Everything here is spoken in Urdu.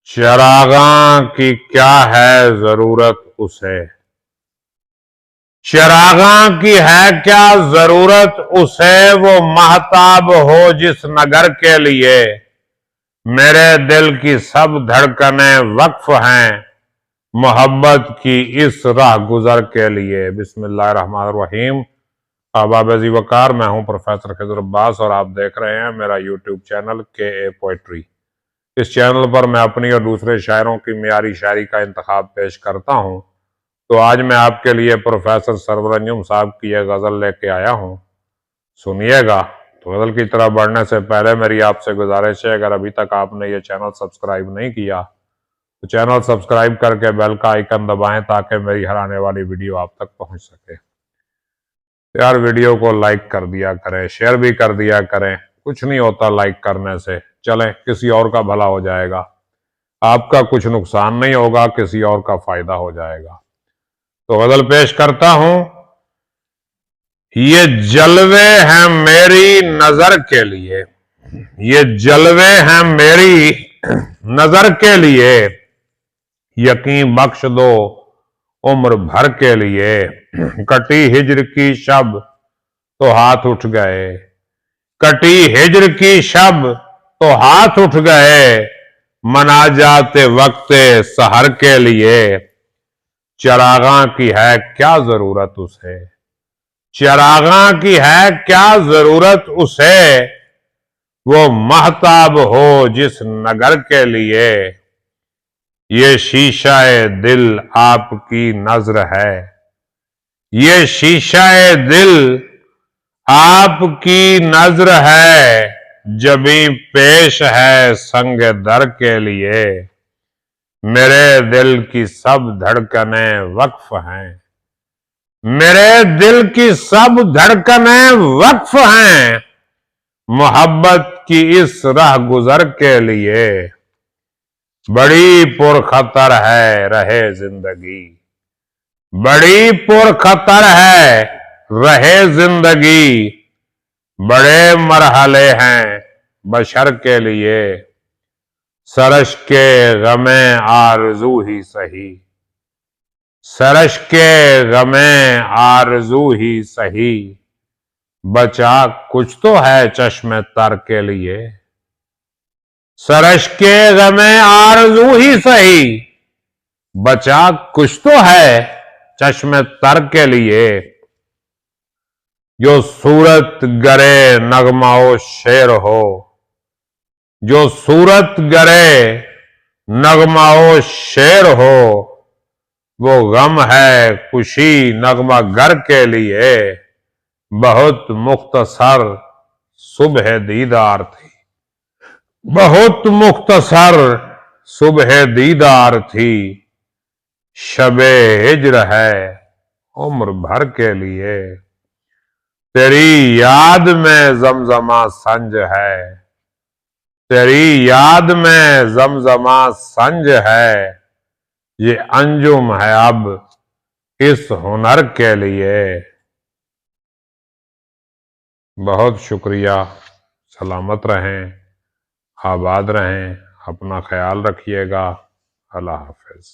چراغاں کی کیا ہے ضرورت اسے، چراغاں کی ہے کیا ضرورت اسے، وہ مہتاب ہو جس نگر کے لیے، میرے دل کی سب دھڑکنیں وقف ہیں محبت کی اس راہ گزر کے لیے۔ بسم اللہ الرحمن الرحیم۔ احباب عزیز وقار، میں ہوں پروفیسر خضر عباس اور آپ دیکھ رہے ہیں میرا یوٹیوب چینل کے پوئٹری۔ اس چینل پر میں اپنی اور دوسرے شاعروں کی معیاری شاعری کا انتخاب پیش کرتا ہوں۔ تو آج میں آپ کے لیے پروفیسر سرور انجم صاحب کی یہ غزل لے کے آیا ہوں، سنیے گا۔ تو غزل کی طرف بڑھنے سے پہلے میری آپ سے گزارش ہے، اگر ابھی تک آپ نے یہ چینل سبسکرائب نہیں کیا تو چینل سبسکرائب کر کے بیل کا آئیکن دبائیں تاکہ میری ہر آنے والی ویڈیو آپ تک پہنچ سکے۔ یار ویڈیو کو لائک کر دیا کریں، شیئر بھی کر دیا کریں، کچھ نہیں ہوتا لائک کرنے سے، چلیں کسی اور کا بھلا ہو جائے گا، آپ کا کچھ نقصان نہیں ہوگا، کسی اور کا فائدہ ہو جائے گا۔ تو غزل پیش کرتا ہوں۔ یہ جلوے ہیں میری نظر کے لیے، یہ جلوے ہیں میری نظر کے لیے، یقین بخش دو عمر بھر کے لیے، کٹی ہجر کی شب تو ہاتھ اٹھ گئے، کٹی ہجر کی شب تو ہاتھ اٹھ گئے، مناجات وقت سحر کے لیے، چراغاں کی ہے کیا ضرورت اسے، چراغاں کی ہے کیا ضرورت اسے، وہ مہتاب ہو جس نگر کے لیے، یہ شیشہ دل آپ کی نظر ہے، یہ شیشہ دل آپ کی نظر ہے، جبیں پیش ہے سنگ در کے لیے، میرے دل کی سب دھڑکنیں وقف ہیں، میرے دل کی سب دھڑکنیں وقف ہیں محبت کی اس راہ گزر کے لیے، بڑی پرخطر ہے رہے زندگی، بڑی پرخطر ہے رہے زندگی، بڑے مرحلے ہیں بشر کے لیے، سرش کے غم آرزو ہی سہی، سرش کے غم آرزو ہی سہی، بچا کچھ تو ہے چشم تر کے لیے، سرش کے غم آرزو ہی سہی، بچا کچھ تو ہے چشم تر کے لیے، جو صورت گرے نغمہ و شعر ہو، جو صورت گرے نغمہ و شعر ہو، وہ غم ہے خوشی نغمہ گر کے لیے، بہت مختصر صبح دیدار تھی، بہت مختصر صبح دیدار تھی، شب ہجر ہے عمر بھر کے لیے، تیری یاد میں زمزمہ سنج ہے، تیری یاد میں زمزمہ سنج ہے، یہ انجم ہے اب اس ہنر کے لیے۔ بہت شکریہ، سلامت رہیں، آباد رہیں، اپنا خیال رکھیے گا، اللہ حافظ۔